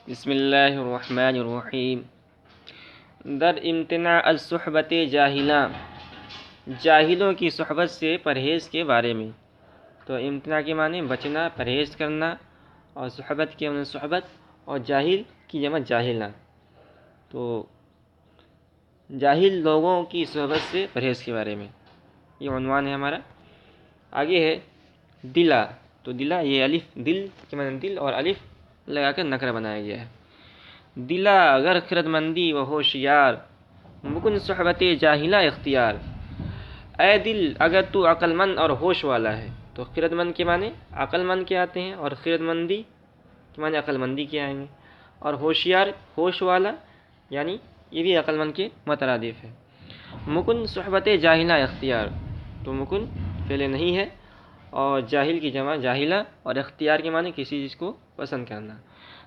بسم اللہ الرحمن الرحیم. در امتناع الصحبت جاہلہ، جاہلوں کی صحبت سے پرہیز کے بارے میں. تو امتناع کے معنی بچنا، پرہیز کرنا، اور صحبت کے معنی صحبت، اور جاہل کی جمع جاہلہ. تو جاہل لوگوں کی صحبت سے پرہیز کے بارے میں یہ عنوان ہے ہمارا. آگے ہے دلا. تو دلا یہ الف، دل کے معنی دل، اور الف لگا کر نکرہ بنایا گیا ہے. دلا اگر خرد مندی و ہوشیار، مکن صحبت جاہلہ اختیار. اے دل اگر تو عقل مند اور ہوش والا ہے. تو خرد مند کے معنی عقل مند کے آتے ہیں، اور خرد مندی کے معنی عقل مندی کے آئیں گے، اور ہوشیار ہوش والا یعنی یہ بھی عقل مند کے مترادف ہے. مکن صحبت جاہلہ اختیار. تو مکن فعل نہیں ہے، اور جاہل کی جمع جاہلہ، اور اختیار کے معنی کسی چیز کو پسند کرنا.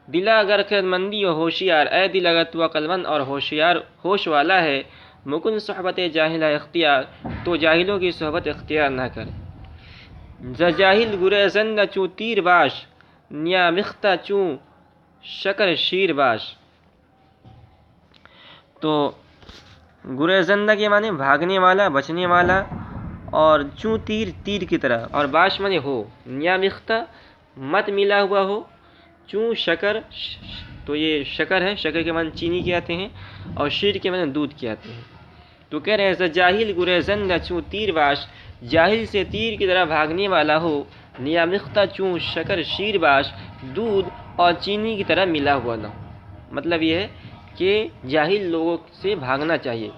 دلا اگر خرد مندی و ہوشیار، اے دل اگر تو عقل مند اور ہوشیار ہوش والا ہے، مکن صحبت جاہلہ اختیار، تو جاہلوں کی صحبت اختیار نہ کر. ز جاہل گریزند چوں تیر باش، نیا مختہ چوں شکر شیر باش. تو گریزندہ کے معنی بھاگنے والا، بچنے والا، اور چوں تیر تیر کی طرح، اور باش معنی ہو، نیا مختہ مت ملا ہوا ہو، چوں شکر تو یہ شکر ہے، شکر کے معنی چینی کے آتے ہیں، اور شیر کے معنی دودھ کے آتے ہیں. تو کہہ رہے ہیں جاہل گریزند چوں تیر باش، جاہل سے تیر کی طرح بھاگنے والا ہو، نیا مختہ چوں شکر شیر باش، دودھ اور چینی کی طرح ملا ہوا نہ ہو. مطلب یہ ہے کہ جاہل لوگوں سے بھاگنا چاہیے.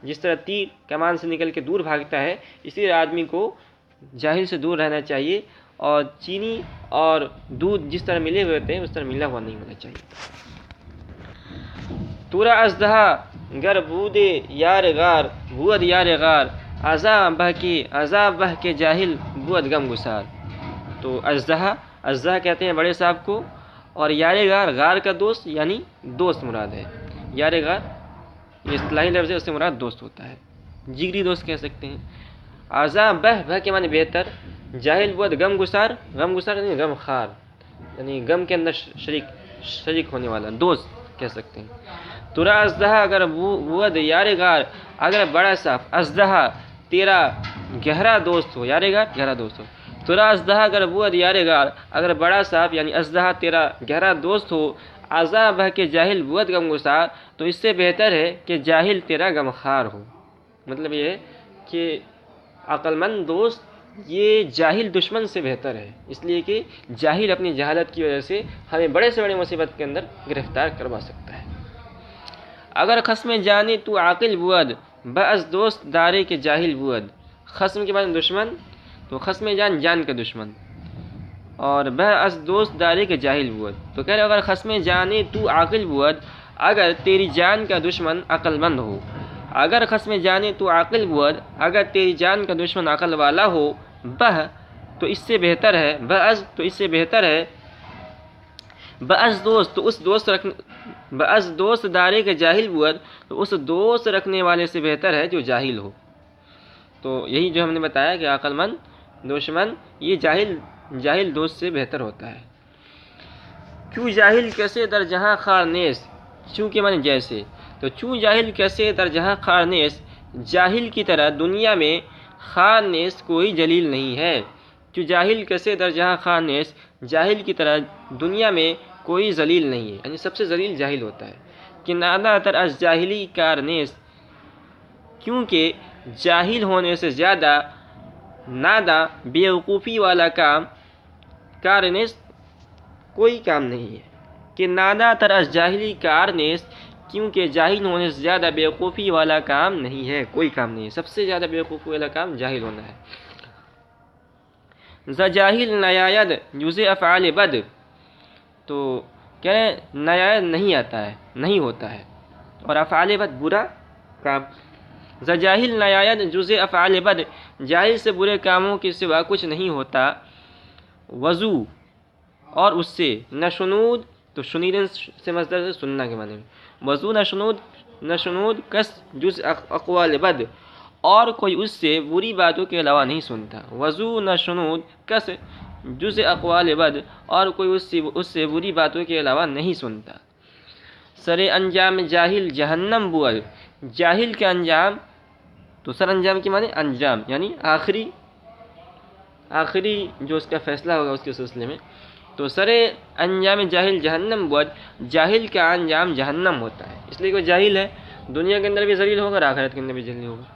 جس طرح تیر کمان سے نکل کے دور بھاگتا ہے، اسی طرح آدمی کو جاہل سے دور رہنا چاہیے، اور چینی اور دودھ جس طرح ملے ہوئے ہوتے ہیں اس طرح ملا ہوا نہیں ہونا چاہیے. تورا ازدہا گر بود یار غار، بود یار غار، عذاب بہ کے جاہل بود غم گسار. تو اژدہا کہتے ہیں بڑے صاحب کو، اور یار غار غار کا دوست یعنی دوست مراد ہے. یار غار یہ اصطلاحی لفظ ہے، اس سے مراد دوست ہوتا ہے، جگری دوست کہہ سکتے ہیں. عذاب بہ کے معنی بہتر، جاہل بود غم گسار یعنی غم خار، یعنی غم کے اندر شریک ہونے والا دوست کہہ سکتے ہیں. تورا ازدہا اگر بود یار غار، اگر بڑا صاحب ازدہا تیرا گہرا دوست ہو، یار غار گہرا دوست ہو. تورا ازدہا اگر بود یار غار، اگر بڑا صاحب یعنی ازدہا تیرا گہرا دوست ہو، عذاب بہ کے جاہل بود غم گسار، تو اس سے بہتر ہے کہ جاہل تیرا غم خار ہو. مطلب یہ ہے کہ عقل مند دوست یہ جاہل دشمن سے بہتر ہے، اس لیے کہ جاہل اپنی جہالت کی وجہ سے ہمیں بڑے سے بڑے مصیبت کے اندر گرفتار کروا سکتا ہے. اگر خصم جانے تو عاقل بود، بعض دوست دارے کے جاہل بود. خصم کے بعد دشمن، تو خصم جان کا دشمن، اور بعض دوست دارے کے جاہل بود. تو کہہ رہے اگر خصم جانے تو عاقل بود، اگر تیری جان کا دشمن عقل مند ہو. اگر خصم جانے تو عاقل بود، اگر تیری جان کا دشمن عقل والا ہو، بہ تو اس سے بہتر ہے، بعض تو اس سے بہتر ہے، بعض دوست تو اس بعض دوست دارے کے جاہل بود، تو اس دوست رکھنے والے سے بہتر ہے جو جاہل ہو. تو یہی جو ہم نے بتایا کہ عقل مند دشمن یہ جاہل دوست سے بہتر ہوتا ہے. چوں جاہل کیسے در جہاں خار نیس، چوں کے معنی جیسے. تو چوں جاہل کیسے در جہاں خار نیس، جاہل کی طرح دنیا میں خار نیس کوئی جلیل نہیں ہے. چوں جاہل کیسے در جہاں خار نیس، جاہل کی طرح دنیا میں کوئی ذلیل نہیں ہے، یعنی سب سے ذلیل جاہل ہوتا ہے. کہ نادا تر از جاہلی کار نیس، کیونکہ جاہل ہونے سے زیادہ نادا بیوقوفی والا کام، کار نیس کوئی کام نہیں ہے. کہ نادا تر از جاہلی کار نیس، کیونکہ جاہل ہونے سے زیادہ بیوقوفی والا کام نہیں ہے، کوئی کام نہیں ہے. سب سے زیادہ بیوقوفی والا کام جاہل ہونا ہے. ز جاہل نیاید جز افعال بد. تو کہہ رہے ہیں نیاید نہیں آتا ہے، نہیں ہوتا ہے، اور افعال بد برا کام. ز جاہل نیاید جز افعال بد، جاہل سے برے کاموں کے سوا کچھ نہیں ہوتا. وضو اور اس سے، نشنود تو شنیدن سے مصدر سے سننا کے معنی میں. وضو نشنود کس جز اقوال بد، اور کوئی اس سے بری باتوں کے علاوہ نہیں سنتا. وضو نشنود کس جز اقوال بد، اور کوئی اس سے بری باتوں کے علاوہ نہیں سنتا. سر انجام جاہل جہنم بود، جاہل کا انجام، تو سر انجام کے معنی انجام یعنی آخری جو اس کا فیصلہ ہوگا اس کے سلسلے میں، تو سر انجام جاہل جہنم بود، جاہل کا انجام جہنم ہوتا ہے، اس لیے کہ وہ جاہل ہے، دنیا کے اندر بھی ذلیل ہوگا اور آخرت کے اندر بھی ذلیل ہوگا۔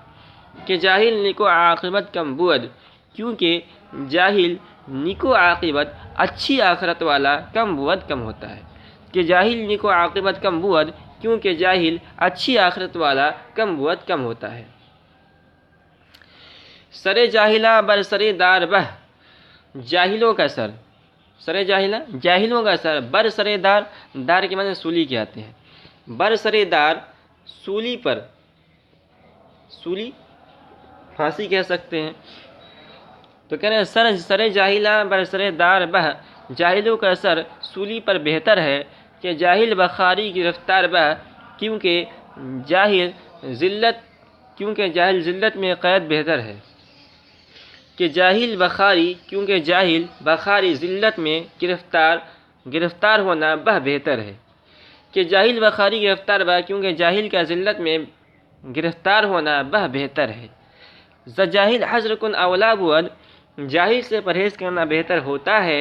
کہ جاہل نیکو عاقبت کم بود، کیونکہ جاہل نیکو عاقبت اچھی آخرت والا کم بود کم ہوتا ہے، کہ جاہل نیکو عاقبت کم بود، کیونکہ جاہل اچھی آخرت والا کم بود کم ہوتا ہے۔ سر جاہلہ بر سر دار بہ، جاہلوں کا سر، سر جاہلہ جاہلوں کا سر، بر سر دار، دار کے معنی سولی کے آتے ہیں، بر سر دار سولی پر، سولی پھانسی کہہ سکتے ہیں، تو کہہ رہے ہیں سر جاہلہ بر سر دار بہ، جاہلوں کا سر سولی پر بہتر ہے، کہ جاہل بخاری گرفتار بہ، کیونکہ جاہل ذلت میں قید بہتر ہے، کہ جاہل بخاری، کیونکہ جاہل بخاری ذلت میں گرفتار ہونا بہ بہتر ہے، کہ جاہل بخاری گرفتار بہ، کیونکہ جاہل کا ذلت میں گرفتار ہونا بہ بہتر ہے۔ ز جاہل حذر کن اولا بود، جاہل سے پرہیز کرنا بہتر ہوتا ہے،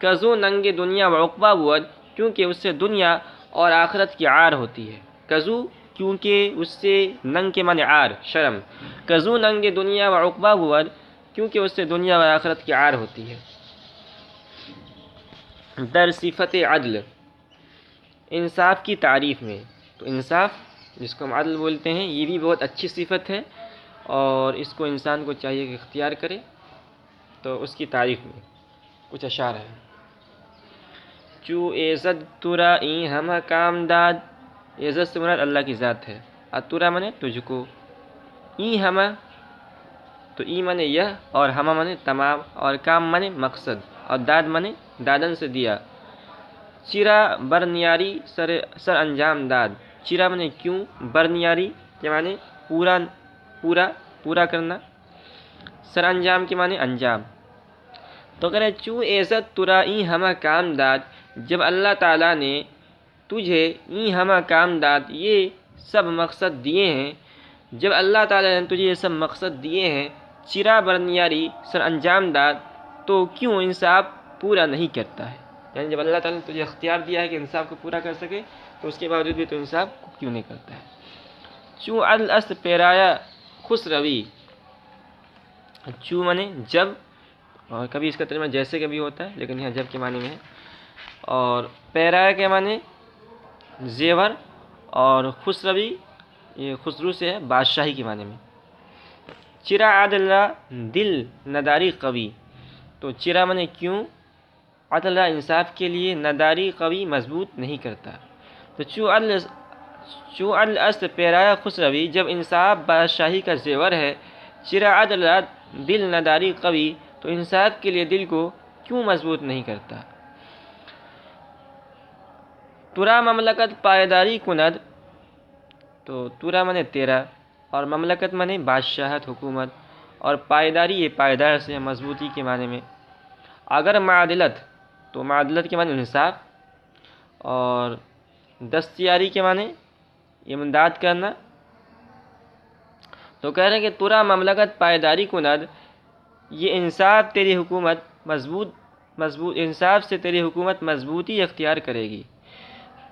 کزو ننگ دنیا و عقبہ بود، کیونکہ اس سے دنیا اور آخرت کی عار ہوتی ہے، کزو کیونکہ اس سے، ننگ کے معنی عار شرم، کزو ننگ دنیا و عقبہ بود، کیونکہ اس سے دنیا و آخرت کی عار ہوتی ہے۔ در صفت عدل، انصاف کی تعریف میں، تو انصاف جس کو ہم عدل بولتے ہیں یہ بھی بہت اچھی صفت ہے اور اس کو انسان کو چاہیے کہ اختیار کرے، تو اس کی تعریف میں کچھ اشعار ہیں۔ چو ایزد تورا این ہم کام داد، عزت سے مراد اللہ کی ذات ہے، اتورا منے تجھ کو، این ہم تو ای منے یہ، اور ہم منے تمام، اور کام منے مقصد، اور داد منے دادن سے دیا، چرا برنیاری سر انجام داد، چرا منے کیوں، برنیاری کے معنی پورا کرنا، سر انجام کے معنی انجام، تو کہہ رہے چوں عزت ترا این ہمہ کام داد، جب اللہ تعالیٰ نے تجھے این ہمہ کام داد یہ سب مقصد دیے ہیں، جب اللہ تعالیٰ نے تجھے یہ سب مقصد دیے ہیں، چرا برنیاری سر انجام داد، تو کیوں انصاف پورا نہیں کرتا ہے، یعنی جب اللہ تعالیٰ نے تجھے اختیار دیا ہے کہ انصاف کو پورا کر سکے تو اس کے باوجود بھی تو انصاف کو کیوں نہیں کرتا ہے۔ چوں عدل است پیرایا خوش روی، چوں منے جب، اور کبھی اس کا ترجمہ جیسے کبھی ہوتا ہے لیکن یہاں جب کے معنی میں ہے، اور پیرایا کے معنی زیور، اور خوش روی یہ خسرو سے ہے، بادشاہی کے معنی میں۔ چرا عدل دل نداری قوی، تو چرا منے کیوں، عدل انصاف کے لیے، نداری قوی مضبوط نہیں کرتا، تو چوں عدل است پیرایا خوش روی، جب انصاف بادشاہی کا زیور ہے، چرا عدل دل نداری قوی، تو انصاف کے لیے دل کو کیوں مضبوط نہیں کرتا۔ ترا مملکت پائیداری کند، تو ترا منے تیرا، اور مملکت منے بادشاہت حکومت، اور پائیداری یہ پائیدار سے مضبوطی کے معنی میں، اگر معادلت تو معادلت کے معنی انصاف، اور دستیاری کے معنی امداد کرنا، تو کہہ رہے ہیں کہ ترا مملکت پائیداری کند، یہ انصاف تیری حکومت مضبوط انصاف سے تیری حکومت مضبوطی اختیار کرے گی،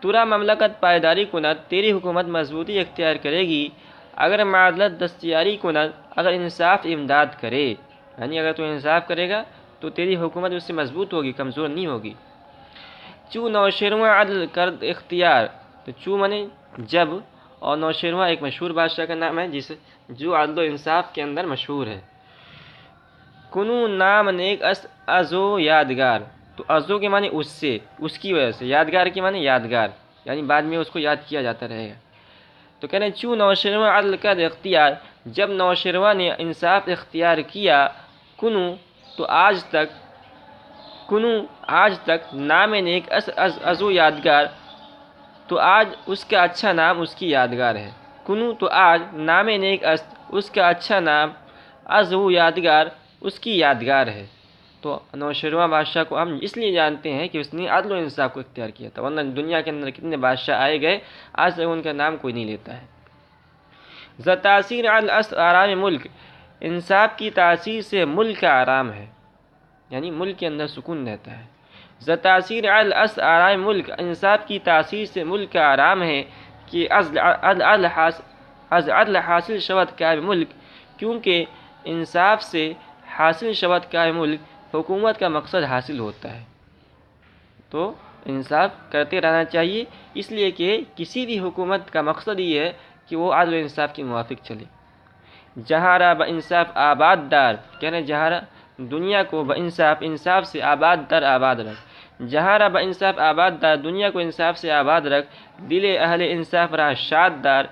ترا مملکت پائیداری کند، تیری حکومت مضبوطی اختیار کرے گی، اگر معادلت دستیاری کند، اگر انصاف امداد کرے، یعنی اگر تو انصاف کرے گا تو تیری حکومت اس سے مضبوط ہوگی، کمزور نہیں ہوگی۔ چوں نوشیرویں عدل کرد اختیار، تو چوں منے جب، اور نوشیرویں ایک مشہور بادشاہ کا نام ہے جو عدل و انصاف کے اندر مشہور ہے۔ کنو نام نیک ازو یادگار، تو ازو کے معنی اس سے، اس کی وجہ سے، یادگار کے معنی یادگار، یعنی بعد میں اس کو یاد کیا جاتا رہے گا، تو کہنے چوں نوشیرویں عدل کرد اختیار، جب نوشیرویں نے انصاف اختیار کیا، کنو تو آج تک نام نیک ازو یادگار، تو آج اس کا اچھا نام اس کی یادگار ہے، کنو تو آج نام نیک اس کا اچھا نام ازو یادگار اس کی یادگار ہے، تو نوشیروان بادشاہ کو ہم اس لیے جانتے ہیں کہ اس نے عدل و انصاف کو اختیار کیا تھا، ورنہ دنیا کے اندر کتنے بادشاہ آئے گئے، آج تک ان کا نام کوئی نہیں لیتا ہے۔ ذا تاثیر علی آرام ملک، انصاف کی تاثیر سے ملک کا آرام ہے، یعنی ملک کے اندر سکون رہتا ہے۔ ذا تاثیر علی آرام ملک، انصاف کی تاثیر سے ملک کا آرام ہے کہ از عدل حاصل شود کا ملک، کیونکہ انصاف سے حاصل شود کا ملک حکومت کا مقصد حاصل ہوتا ہے۔ تو انصاف کرتے رہنا چاہیے، اس لیے کہ کسی بھی حکومت کا مقصد یہ ہے کہ وہ عدل و انصاف کے موافق چلے۔ جہاں را با انصاف آباد دار، کہنے جہاں را دنیا کو با انصاف سے آباد در آباد رکھ، جہاں را با انصاف آباد دار، دنیا کو انصاف سے آباد رکھ، دل اہل انصاف را شاد دار،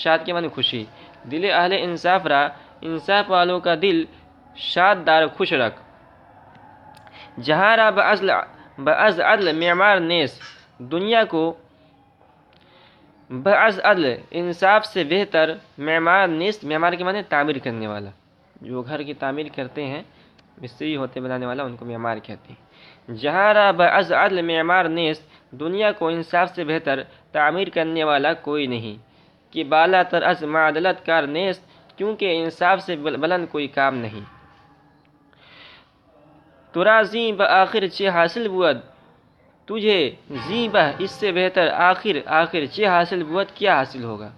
شاد کے معنی خوشی، دل اہل انصاف را، انصاف والوں کا دل شاد دار خوش رکھ۔ جہاں را بعض عدل معمار نیس، دنیا کو بعض عدل انصاف سے بہتر معمار نیست، معمار کے معنی تعمیر کرنے والا، جو گھر کی تعمیر کرتے ہیں مستری ہوتے بنانے والا، ان کو معمار کہتے ہیں۔ جہاں را بعض عدل معمار نیست، دنیا کو انصاف سے بہتر تعمیر کرنے والا کوئی نہیں، کہ بالا تر از معادلت کار نیست، کیونکہ انصاف سے بلند کوئی کام نہیں۔ ترا زیں بآخر چہ حاصل بود، تجھے زیں بہ اس سے بہتر آخر چہ حاصل بود، کیا حاصل ہوگا؟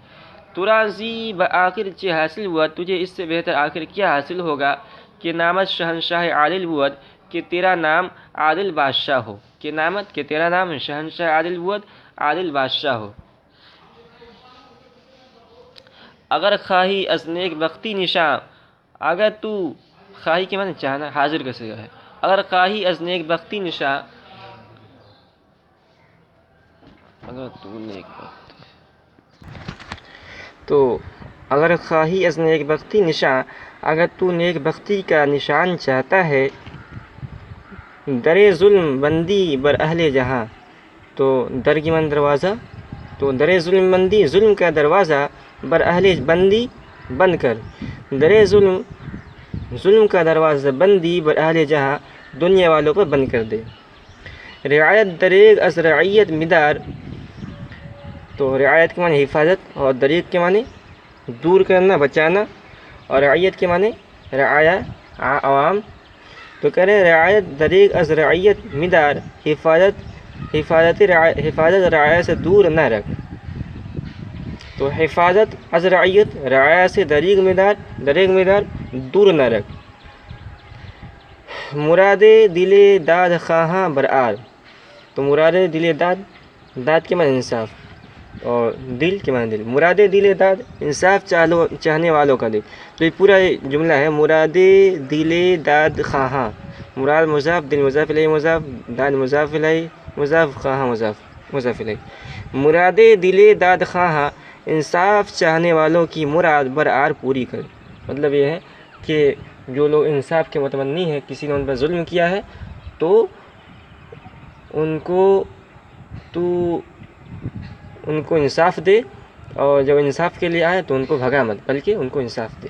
ترا زیں بآخر چہ حاصل بود، تجھے اس سے بہتر آخر کیا حاصل ہوگا؟ کہ نامت شہنشاہ عادل بود، کہ تیرا نام عادل بادشاہ ہو، کہ نامت کہ تیرا نام شہنشاہ عادل بود، عادل بادشاہ ہو۔ اگر خواہی از نیک بختی نشاں، اگر تو خواہی کے معنی چاہنا، حاضر کا صیغہ ہے، اگر خواہی از نیک بختی نشاں، اگر تو نیک بخت، تو اگر خواہی از نیک بختی نشاں، اگر تو نیک بختی کا نشان چاہتا ہے، در ظلم بندی بر اہل جہاں، تو در کی معنی دروازہ، تو در ظلم بندی، ظلم کا دروازہ، بر اہل بندی بند کر، در ظلم کا دروازہ بندی بر اہل جہاں، دنیا والوں پر بند کر دے۔ رعایت دریغ از رعیت مدار، تو رعایت کے معنی حفاظت، اور دریغ کے معنی دور کرنا، بچانا، اور رعیت کے معنی رعایا عوام، تو کہہ رہے رعایت دریغ از رعیت مدار، حفاظت رعایا سے دور نہ رکھ، تو حفاظت از رعیت، رعایا سے دریغ مدار دور نہ رکھ۔ مراد دل داد خواہاں برآر، تو مراد دل داد کے معنی انصاف، اور دل کے معنی دل، مراد دل داد انصاف چاہنے والوں کا دل، تو یہ پورا جملہ ہے مراد دل داد خواہاں، مراد مضاف، دل مضاف الیہ مضاف، داد مضاف الیہ مضاف، خواہاں مضاف الیہ، مراد دل داد خواہاں، انصاف چاہنے والوں کی مراد برآر پوری کر۔ مطلب یہ ہے کہ جو لوگ انصاف کے متمنی ہیں، کسی نے ان پر ظلم کیا ہے، تو ان کو انصاف دے، اور جب انصاف کے لیے آئے تو ان کو بھگا مت، بلکہ ان کو انصاف دے۔